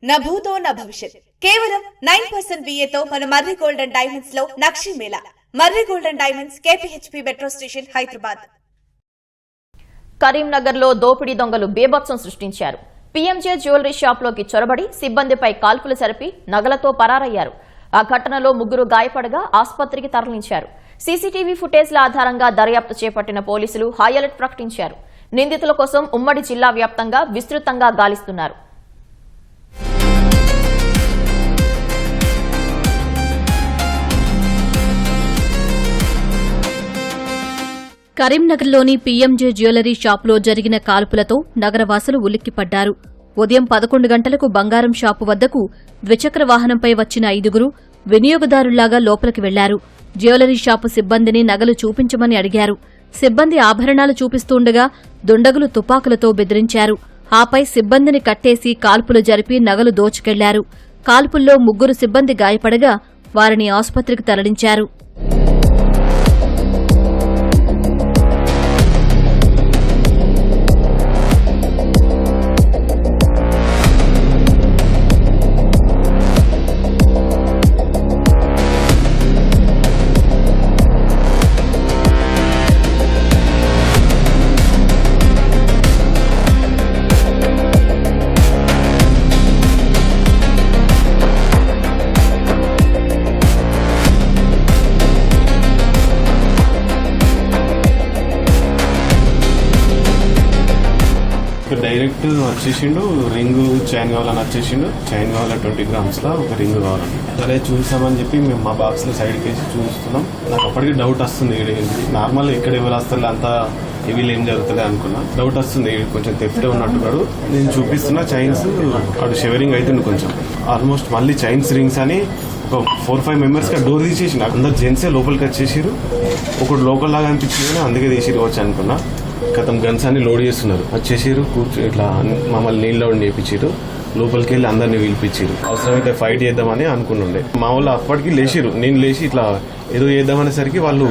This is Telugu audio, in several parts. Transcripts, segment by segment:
నా భూతో నా భవిష్యత్. కేవలం 9% VAతో మన మర్రి గోల్డ్ అండ్ డైమండ్స్ లో Nakshi Mela. Marri gold and diamonds, KPHP metro station, Hyderabad. Karimnagar లో దోపిడీ దొంగలు బేభత్సం సృష్టించారు. PMJ జ్యువెలరీ షాప్ లోకి చొరబడి సిబ్బందిపై కాల్పులు జరిపి నగలతో పరారయ్యారు. ఆ ఘటనలో 3 గాయపడగా ఆసుపత్రికి తరలించారు. CCTV ఫుటేజ్ల ఆధారంగా దర్యాప్తు చేపట్టిన పోలీసులు హై అలర్ట్ ప్రకటించారు. నిందితుల కోసం ఉమ్మడి జిల్లా వ్యాప్తంగా విస్తృతంగా గాలిస్తున్నారు. కరీంనగర్లోని PMJ జ్యువెలరీ షాపులో జరిగిన కాల్పులతో నగరవాసులు ఉలిక్కిపడ్డారు. ఉదయం 11 గంటలకు బంగారం షాపు వద్దకు ద్విచక్ర వాహనంపై వచ్చిన 5గురు వినియోగదారుల్లాగా లోపలికి వెళ్లారు. జ్యువెలరీ షాపు సిబ్బందిని నగలు చూపించమని అడిగారు. సిబ్బంది ఆభరణాలు చూపిస్తుండగా దుండగులు తుపాకులతో బెదిరించారు. ఆపై సిబ్బందిని కట్టేసి కాల్పులు జరిపి నగలు దోచుకెళ్లారు. కాల్పుల్లో 3 సిబ్బంది గాయపడగా వారిని ఆసుపత్రికి తరలించారు. డైరెక్ట్ వచ్చేసిండు. రింగ్ చైన్ కావాలని వచ్చేసిండు. చైన్ కావాలి 20 grams లా ఒక రింగ్ కావాలని. సరే చూసామని చెప్పి మేము మా బాక్స్ లో సైడ్ కేసి చూస్తున్నాం. నాకు అప్పటికి డౌట్ వస్తుంది. నార్మల్ ఇక్కడ ఎవరు వస్తారు అంత ఇవి ఏం జరుగుతుంది అనుకున్నా. డౌట్ వస్తుంది కొంచెం తెఫ్టే ఉన్నట్టున్నాడు. నేను చూపిస్తున్నా చైన్స్ అటు షెవరింగ్ అవుతుంది కొంచెం. ఆల్మోస్ట్ మళ్ళీ చైన్స్ రింగ్స్ అని ఒక 4-5 మెంబర్స్ కి డోర్ తీసేసి అందరు జెంట్సే లోపలికి వచ్చేసారు. ఒకటి లోకల్ లాగా అనిపించింది, అందుకే తీసిరు వచ్చి అనుకున్నా. గతం గన్స్ అన్ని లోడ్ చేస్తున్నారు. వచ్చేసారు ఇట్లా మమ్మల్ని నీళ్ళు చేయించారు. లోపలికి వెళ్ళి అందరినీ పిలిపించారు. అవసరమైతే ఫైట్ చేద్దామని అనుకుంటుండే. మా వాళ్ళు అప్పటికి లేచిరు. నేను లేచి ఇట్లా ఏదో చేద్దామనేసరికి వాళ్ళు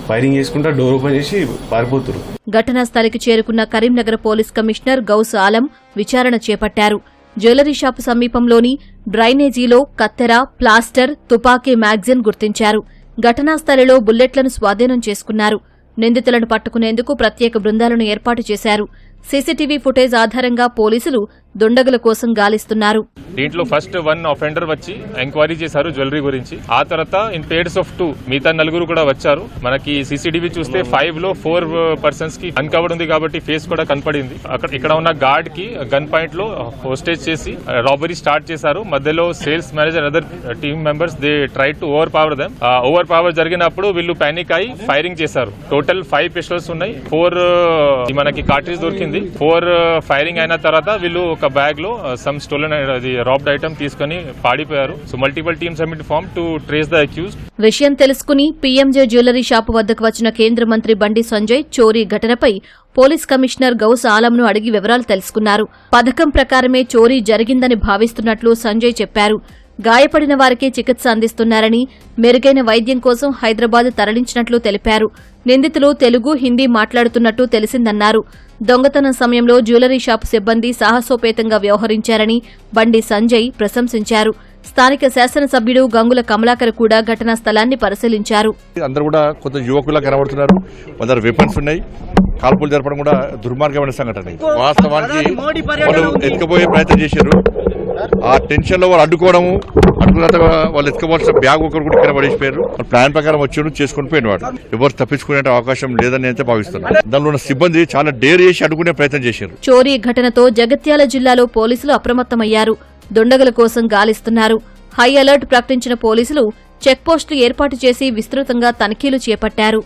ఫైరింగ్ చేసుకుంటా డోర్ ఓపెన్ చేసి పారిపోతారు. ఘటనా స్థలికి చేరుకున్న కరీంనగర్ పోలీస్ కమిషనర్ గౌస్ ఆలం విచారణ చేపట్టారు. జ్యువెలరీ షాపు సమీపంలోని డ్రైనేజీలో కత్తెర, ప్లాస్టర్, తుపాకీ మ్యాగజిన్ గుర్తించారు. ఘటనా స్థలిలో బుల్లెట్లను స్వాధీనం చేసుకున్నారు. నిందితులను పట్టుకునేందుకు ప్రత్యేక బృందాలను ఏర్పాటు చేశారు. CCTV ఫుటేజ్ ఆధారంగా పోలీసులు దుండగుల కోసం గాలిస్తున్నారు. దీంట్లో ఫస్ట్ 1 అఫెండర్ వచ్చి ఎంక్వైరీ చేశారు జ్యువెలరీ గురించి. ఆ తర్వాత ఇన్ పేర్స్ ఆఫ్ 2 మిగతా 4 కూడా వచ్చారు. మనకి CCTV చూస్తే 5 లో 4 పర్సన్స్ కి అన్కవర్డ్ ఉంది కాబట్టి ఫేస్ కూడా కనపడింది. ఇక్కడ ఉన్న గార్డ్ కి గన్ పాయింట్ లో హోస్టేజ్ చేసి రాబరీ స్టార్ట్ చేశారు. మధ్యలో sales manager other team members they try to over power them. Over power జరిగినప్పుడు వీళ్ళు పానిక్ అయి ఫైరింగ్ చేశారు. టోటల్ 5 పిస్టల్స్ ఉన్నాయి. 4 మనకి కార్ట్రిజ్ దొరికింది. 4 ఫైరింగ్ అయిన తర్వాత వీళ్ళు ఒక బ్యాగ్ లో సమ్ స్టోలెన్ రాబ్డ్ ఐటమ్ తీసుకుని పాడిపోయారు. So multiple teams have been formed to trace the accused. విషయం తెలుసుకుని PMJ జ్యువెలరీ షాపు వద్దకు వచ్చిన కేంద్ర మంత్రి బండి సంజయ్ చోరీ ఘటనపై పోలీస్ కమిషనర్ గౌస్ ఆలంను అడిగి వివరాలు తెలుసుకున్నారు. పథకం ప్రకారమే చోరీ జరిగిందని భావిస్తున్నట్లు సంజయ్ చెప్పారు. గాయపడిన వారికి చికిత్స అందిస్తున్నారని, మెరుగైన వైద్యం కోసం హైదరాబాద్ తరలించినట్లు తెలిపారు. నిందితులు తెలుగు, హిందీ మాట్లాడుతున్నట్టు తెలిసిందన్నారు. దొంగతనం సమయంలో జ్యువెలరీ షాపు సిబ్బంది సాహసోపేతంగా వ్యవహరించారని బండి సంజయ్ ప్రశంసించారు. స్థానిక శాసనసభ్యుడు గంగుల కమలాకర్ కూడా ఘటనా స్థలాన్ని పరిశీలించారు. అందరూ కూడా కొంత యువకులా కనబడుతున్నారు. కొందరు వెపన్స్ ఉన్నాయి. కాల్పులు జరపడం కూడా దుర్మార్గమైన సంఘటన. వాస్తవానికి వాళ్ళు ఎత్తుకుపోయే ప్రయత్నం చేశారు. ఆ టెన్షన్ లో వాళ్ళు అడ్డుకోవడము, అడ్డుకున్న వాళ్ళు ఎత్తుకోవాల్సిన బ్యాగ్ ఒకరు కూడా ఇక్కడ పడేసిపోయారు. ప్లాన్ ప్రకారం వచ్చి చేసుకుని పోయినవాడు. ఎవరు తప్పించుకునే అవకాశం లేదని అయితే భావిస్తున్నారు. దానిలో ఉన్న సిబ్బంది చాలా డేర్ చేసి అడ్డుకునే ప్రయత్నం చేశారు. చోరీ ఘటనతో జగిత్యాల జిల్లాలో పోలీసులు అప్రమత్తమయ్యారు. దుండగుల కోసం గాలిస్తున్నారు. హై అలర్ట్ ప్రకటించిన పోలీసులు చెక్పోస్టులు ఏర్పాటు చేసి విస్తృతంగా తనిఖీలు చేపట్టారు.